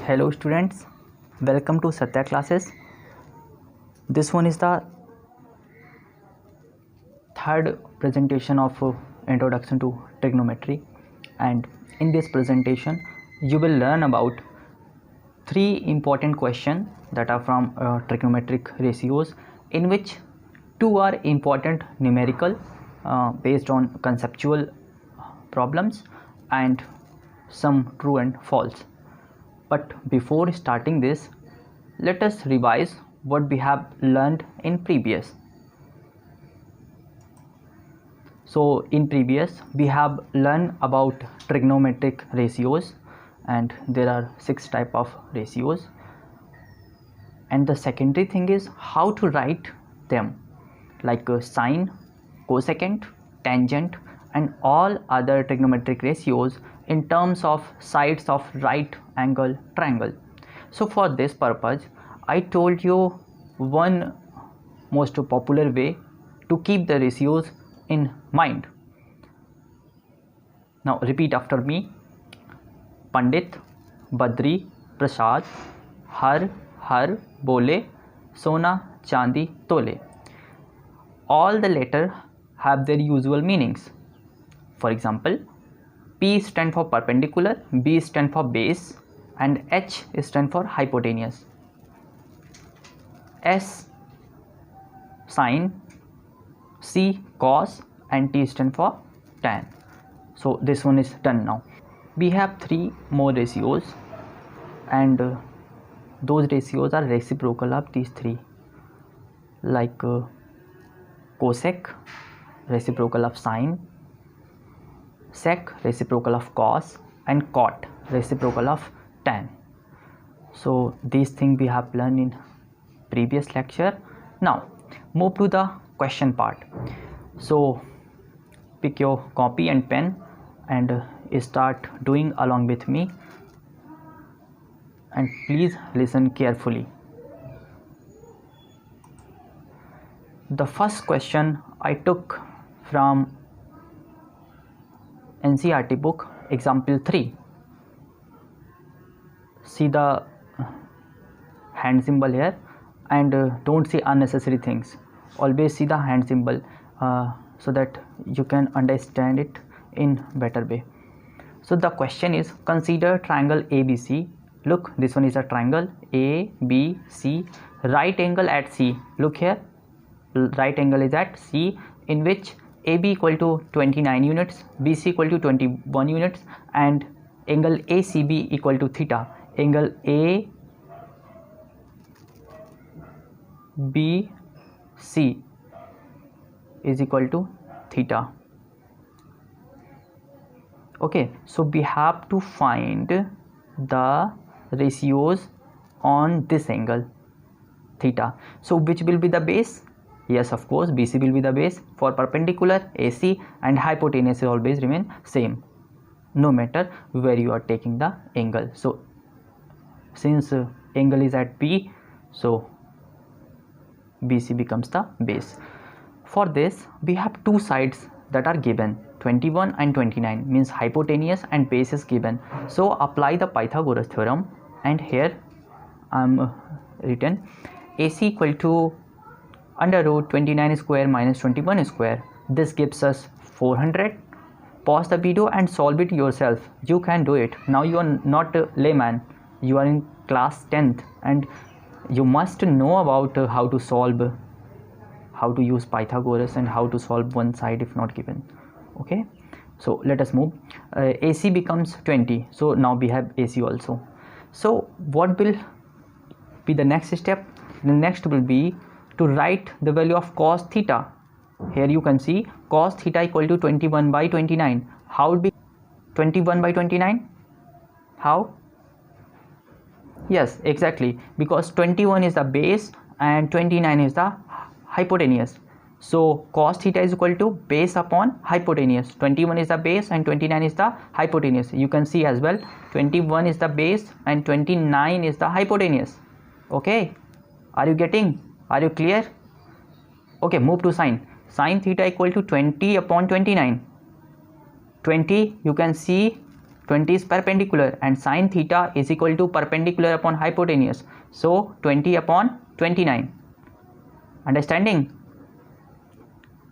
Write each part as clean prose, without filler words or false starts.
Hello students, welcome to Satya classes. This one is the third presentation of introduction to trigonometry, and in this presentation you will learn about three important questions that are from trigonometric ratios, in which two are important numerical based on conceptual problems and some true and false. But before starting this, let us revise what we have learned in previous. So in previous we have learned about trigonometric ratios, and there are 6 type of ratios, and the secondary thing is how to write them, like sine, cosecant, tangent and all other trigonometric ratios in terms of sides of right angle triangle. So for this purpose I told you one most popular way to keep the ratios in mind. Now repeat after me. Pandit, Badri, Prasad, har bole, sona chandi tole. All the letters have their usual meanings. For example, P stand for perpendicular, B stand for base and H stand for hypotenuse. S sine, C cos and T stand for tan. So this one is done now. We have 3 more ratios, and those ratios are reciprocal of these 3, like cosec reciprocal of sine, sec reciprocal of cos and cot reciprocal of tan. So these things we have learned in previous lecture. Now move to the question part. So pick your copy and pen and start doing along with me, and please listen carefully. The first question I took from NCERT book, example 3. See the hand symbol here, and don't see unnecessary things. Always see the hand symbol so that you can understand it in better way. So the question is, consider triangle ABC. Look, this one is a triangle ABC, right angle at C. Look here, right angle is at C, in which AB equal to 29 units, BC equal to 21 units and angle ACB equal to theta. Angle ABC is equal to theta. Okay, so we have to find the ratios on this angle theta. So which will be the base? Yes, of course, BC will be the base. For perpendicular, AC and hypotenuse always remain same, no matter where you are taking the angle. So since angle is at B, so BC becomes the base. For this we have 2 sides that are given, 21 and 29, means hypotenuse and base is given. So apply the Pythagoras theorem, and here I am written AC equal to under root 29 square minus 21 square. This gives us 400. Pause the video and solve it yourself. You can do it. Now you are not a layman, you are in class 10th and you must know about how to solve, how to use Pythagoras and how to solve one side if not given. Okay, so let us move. AC becomes 20, so now we have AC also. So what will be the next step? The next will be to write the value of cos theta. Here you can see cos theta equal to 21 by 29. How would be 21 by 29? How? Yes, exactly, because 21 is the base and 29 is the hypotenuse. So cos theta is equal to base upon hypotenuse. 21 is the base and 29 is the hypotenuse. You can see as well, 21 is the base and 29 is the hypotenuse. Okay, are you getting? Are you clear? Okay, move to sine. Sine theta equal to 20 upon 29. 20, you can see 20 is perpendicular and sine theta is equal to perpendicular upon hypotenuse. So 20 upon 29. Understanding?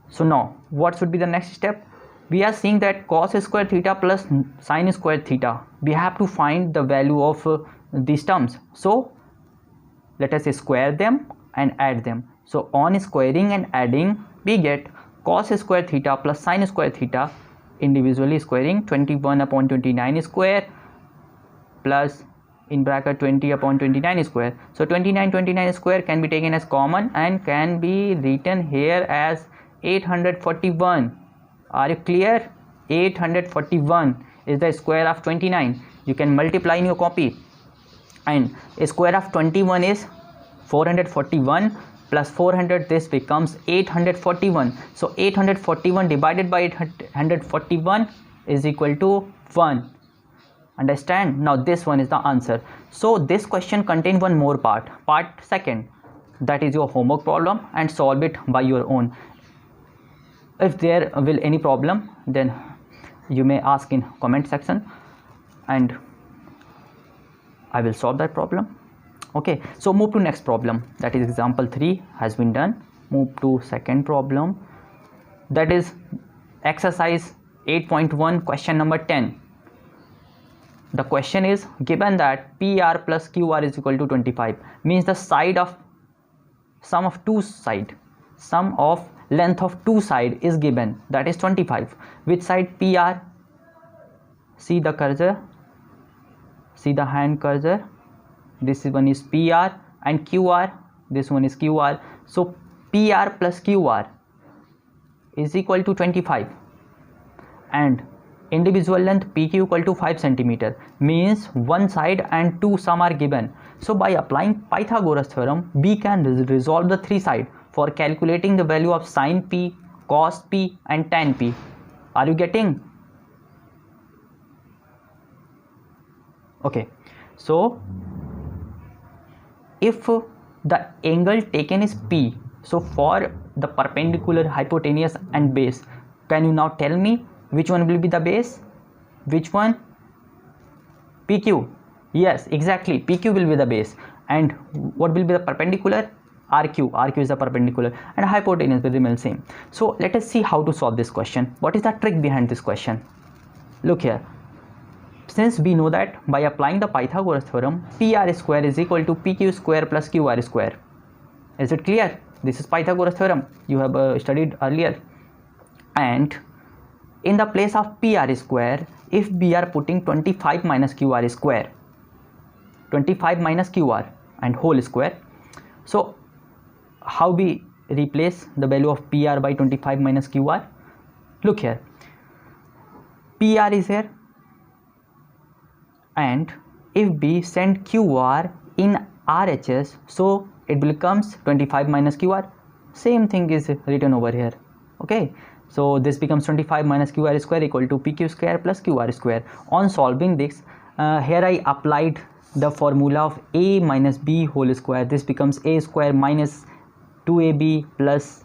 So now what should be the next step? We are seeing that cos square theta plus sine square theta. We have to find the value of these terms. So let us square them and add them. So on squaring and adding, we get cos square theta plus sine square theta, individually squaring 21 upon 29 square plus in bracket 20 upon 29 square. So 29 square can be taken as common and can be written here as 841. Are you clear? 841 is the square of 29. You can multiply in your copy, and a square of 21 is 441 plus 400, this becomes 841. So 841 divided by 841 is equal to 1. Understand? Now this one is the answer. So this question contains one more part second, that is your homework problem, and solve it by your own. If there will any problem, then you may ask in comment section and I will solve that problem. Okay, so move to next problem, that is example 3 has been done. Move to second problem, that is exercise 8.1 question number 10. The question is given that PR plus QR is equal to 25, means the sum of length of two side is given, that is 25. Which side? PR. See the cursor, see the hand cursor. This one is PR and QR, this one is QR. So PR plus QR is equal to 25 and individual length PQ equal to 5 cm, means one side and two sum are given. So by applying Pythagoras theorem, we can resolve the three side for calculating the value of sin P, cos P and tan P. Are you getting? Okay, so if the angle taken is P, so for the perpendicular, hypotenuse and base, can you now tell me which one will be the base? Which one? PQ. Yes, exactly, PQ will be the base. And what will be the perpendicular? RQ. RQ is the perpendicular and hypotenuse will remain same. So let us see how to solve this question. What is the trick behind this question? Look here. Since we know that by applying the Pythagoras theorem, PR square is equal to PQ square plus QR square. Is it clear? This is Pythagoras theorem you have studied earlier. And in the place of PR square, if we are putting 25 minus QR square, 25 minus QR and whole square, so how we replace the value of PR by 25 minus QR? Look here, PR is here, and if we send QR in RHS, so it becomes 25 minus QR. Same thing is written over here. Okay, so this becomes 25 minus QR square equal to PQ square plus QR square. On solving this, here I applied the formula of A minus B whole square. This becomes A square minus 2AB plus,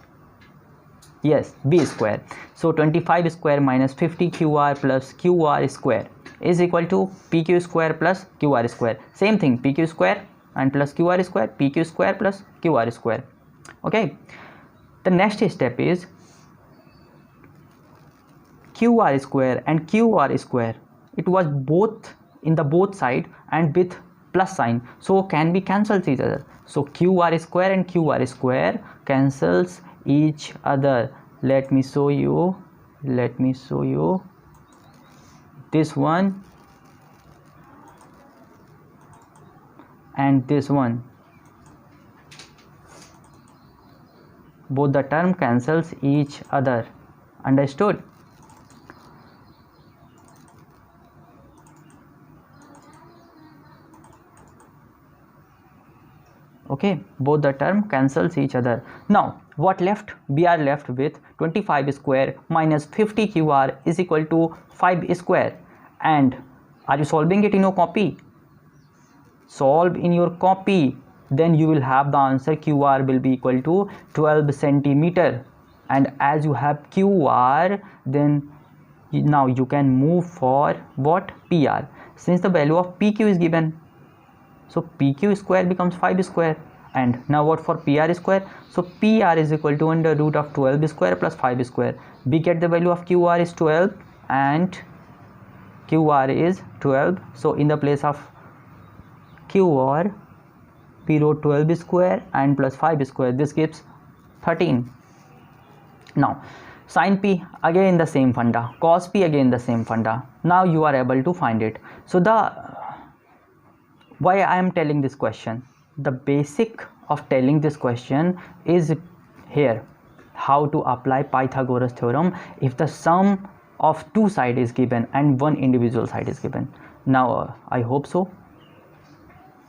yes, B square. So 25 square minus 50 QR plus QR square is equal to PQ square plus QR square. Same thing, PQ square and plus QR square, PQ square plus QR square. Okay, the next step is QR square and QR square. It was both in the both side and with plus sign, so can be cancels each other. So QR square and QR square cancels each other. Let me show you. This one and this one, both the term cancels each other. Understood? Okay, both the term cancels each other. Now what left? We are left with 25 square minus 50 QR is equal to 5 square. And are you solving it in your copy? Solve in your copy, then you will have the answer. QR will be equal to 12 centimeter, and as you have QR, then now you can move for what? PR. Since the value of PQ is given, so PQ square becomes 5 square. And now what for PR square? So PR is equal to under root of 12 square plus 5 square. We get the value of QR is 12 and QR is 12. So in the place of QR, P wrote 12 square and plus 5 square. This gives 13. Now sin P again the same funda, cos P again the same funda. Now you are able to find it. So why I am telling this question, the basic of telling this question is here, how to apply Pythagoras theorem if the sum of two sides is given and one individual side is given. Now I hope so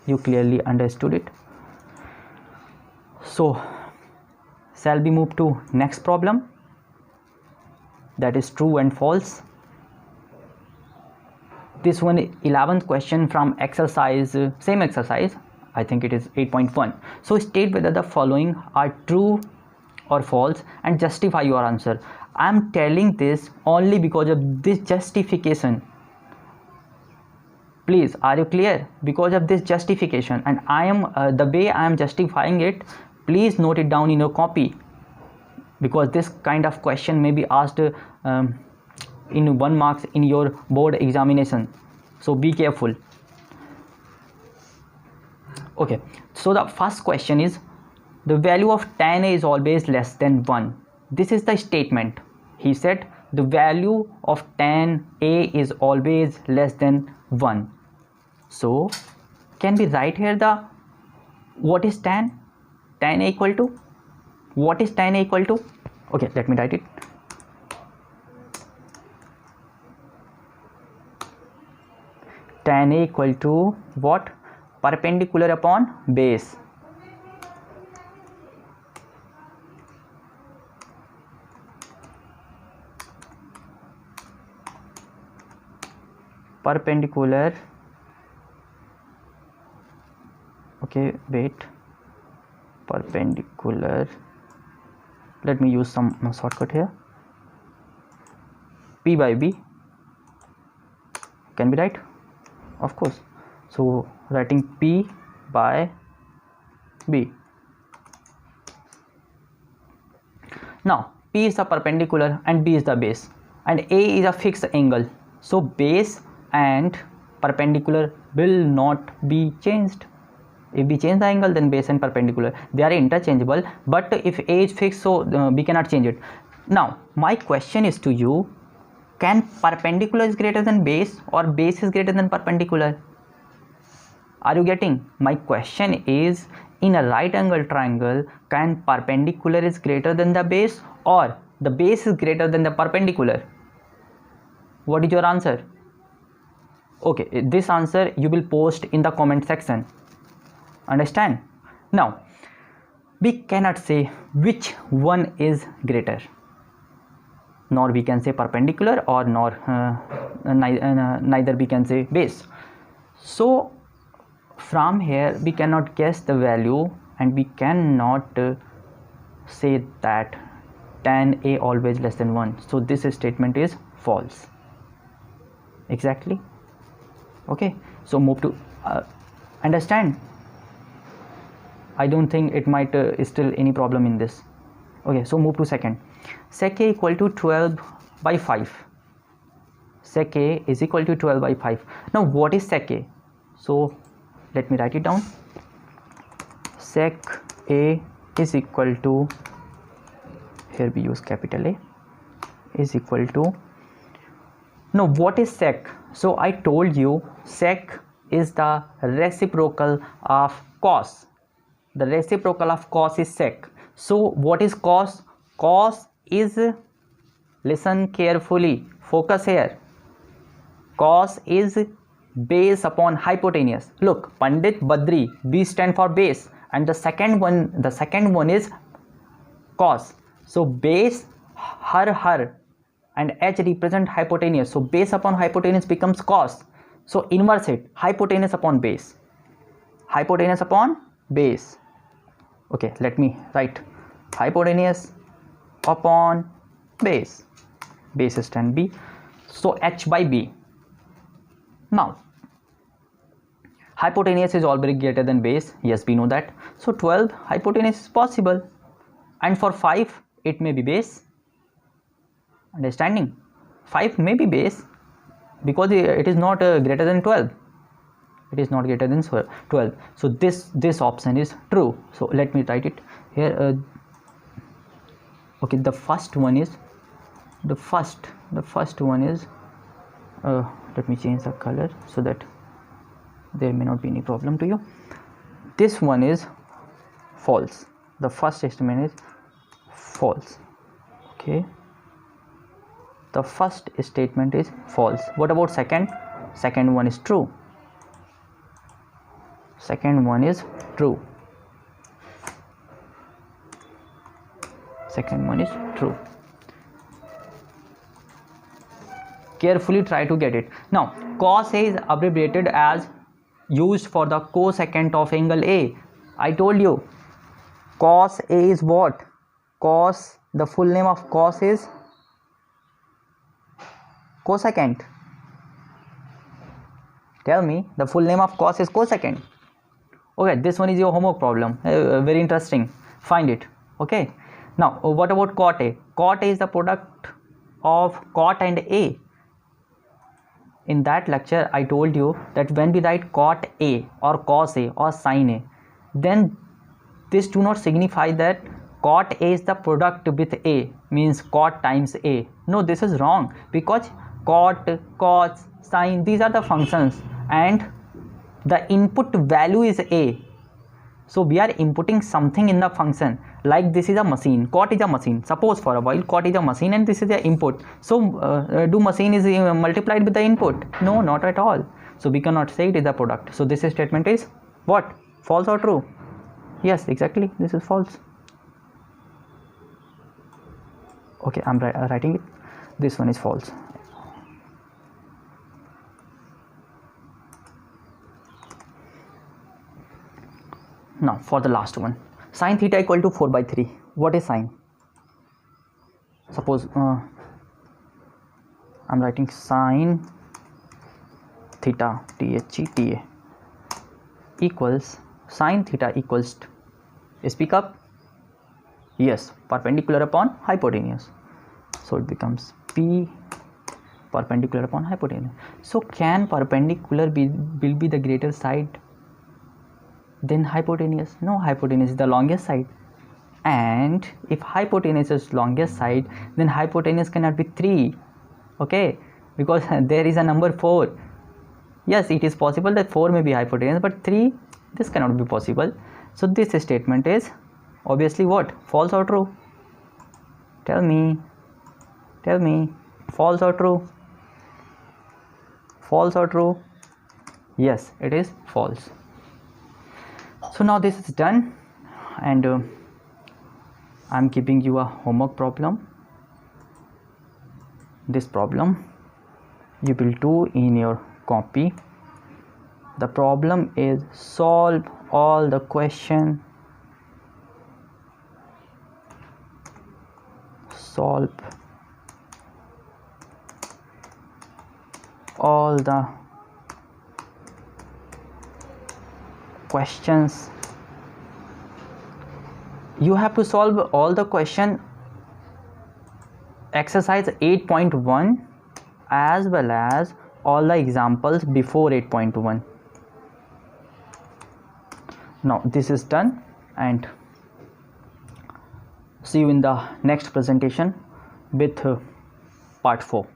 you clearly understood it. So shall we move to next problem, that is true and false. This one 11th question from exercise, same exercise, I think it is 8.1. So state whether the following are true or false and justify your answer. I am telling this only because of this justification. Please, are you clear? Because of this justification, and I am the way I am justifying it, please note it down in your copy, because this kind of question may be asked in 1 marks in your board examination, so be careful. Okay, so the first question is, the value of tan A is always less than 1. This is the statement. He said the value of tan A is always less than 1. So can we write here the what is tan A equal to, what is tan A equal to? Okay, let me write it. Tan A equal to what? Perpendicular upon base. Perpendicular, okay, wait, perpendicular, let me use some shortcut here, P by B, can be right, of course. So writing P by B. Now P is the perpendicular and B is the base, and A is a fixed angle, so base and perpendicular will not be changed. If we change the angle, then base and perpendicular, they are interchangeable, but if A is fixed, so we cannot change it. Now my question is to you, can perpendicular is greater than base or base is greater than perpendicular? Are you getting? My question is, in a right angle triangle, can perpendicular is greater than the base or the base is greater than the perpendicular? What is your answer? Okay, this answer you will post in the comment section. Understand? Now we cannot say which one is greater, nor we can say perpendicular, or nor neither we can say base. So from here we cannot guess the value, and we cannot say that tan A always less than 1. So this statement is false. Exactly. Okay, so move to understand. I don't think it might still any problem in this. Okay, so move to second. Sec A equal to 12 by 5. Sec A is equal to 12 by 5. Now what is sec A? So let me write it down. Sec A is equal to, here we use capital A, is equal to, now what is sec? So I told you sec is the reciprocal of cos. The reciprocal of cos is sec. So what is cos? Cos is, listen carefully, focus here, cos is base upon hypotenuse. Look, Pandit Badri, B stand for base, and the second one is cos. So base, her and h represent hypotenuse, so base upon hypotenuse becomes cos. So inverse it, hypotenuse upon base, hypotenuse upon base. Okay, let me write hypotenuse upon base, base stand B. so h by b. Now hypotenuse is always greater than base. Yes, we know that. So 12 hypotenuse is possible, and for 5 it may be base. Understanding? 5 may be base because it is not greater than 12. It is not greater than 12. So this option is true. So let me write it here. Okay, the first one is let me change the color so that there may not be any problem to you. This one is false. The first statement is false. Okay, the first statement is false. What about second? Second one is true. Second one is true. Second one is true. Carefully try to get it. Now cos A is abbreviated as used for the cosecant of angle A. I told you cos A is what? Cos, the full name of cos is cosecant. Tell me, the full name of cos is cosecant. Okay, this one is your homework problem. Very interesting. Find it. Okay. Now what about cot A? Cot A is the product of cot and A. In that lecture I told you that when we write cot A or cos A or sin A, then this do not signify that cot A is the product with A, means cot times A. No, this is wrong, because cot, cos, sin, these are the functions and the input value is A. So we are inputting something in the function, like this is a machine, cot is a machine. Suppose for a while cot is a machine and this is the input. So do machine is multiplied with the input? No, not at all. So we cannot say it is a product. So this statement is what? False or true? Yes, exactly, this is false. Okay, I'm writing it. This one is false. Now for the last one, sin theta equal to 4 by 3. What is sin? Suppose I'm writing sin theta, THETA, equals sin theta equals, speak up. Yes, perpendicular upon hypotenuse. So it becomes P perpendicular upon hypotenuse. So can perpendicular will be the greater side then hypotenuse? No, hypotenuse is the longest side, and if hypotenuse is longest side, then hypotenuse cannot be 3. Okay, because there is a number 4. Yes, it is possible that 4 may be hypotenuse, but 3, this cannot be possible. So this statement is obviously what? False or true? Tell me, false or true? False or true? Yes, it is false. So now this is done, and I'm giving you a homework problem. This problem you will do in your copy. The problem is solve all the question, solve all the questions. You have to solve all the question exercise 8.1 as well as all the examples before 8.1. Now this is done, and see you in the next presentation with part 4.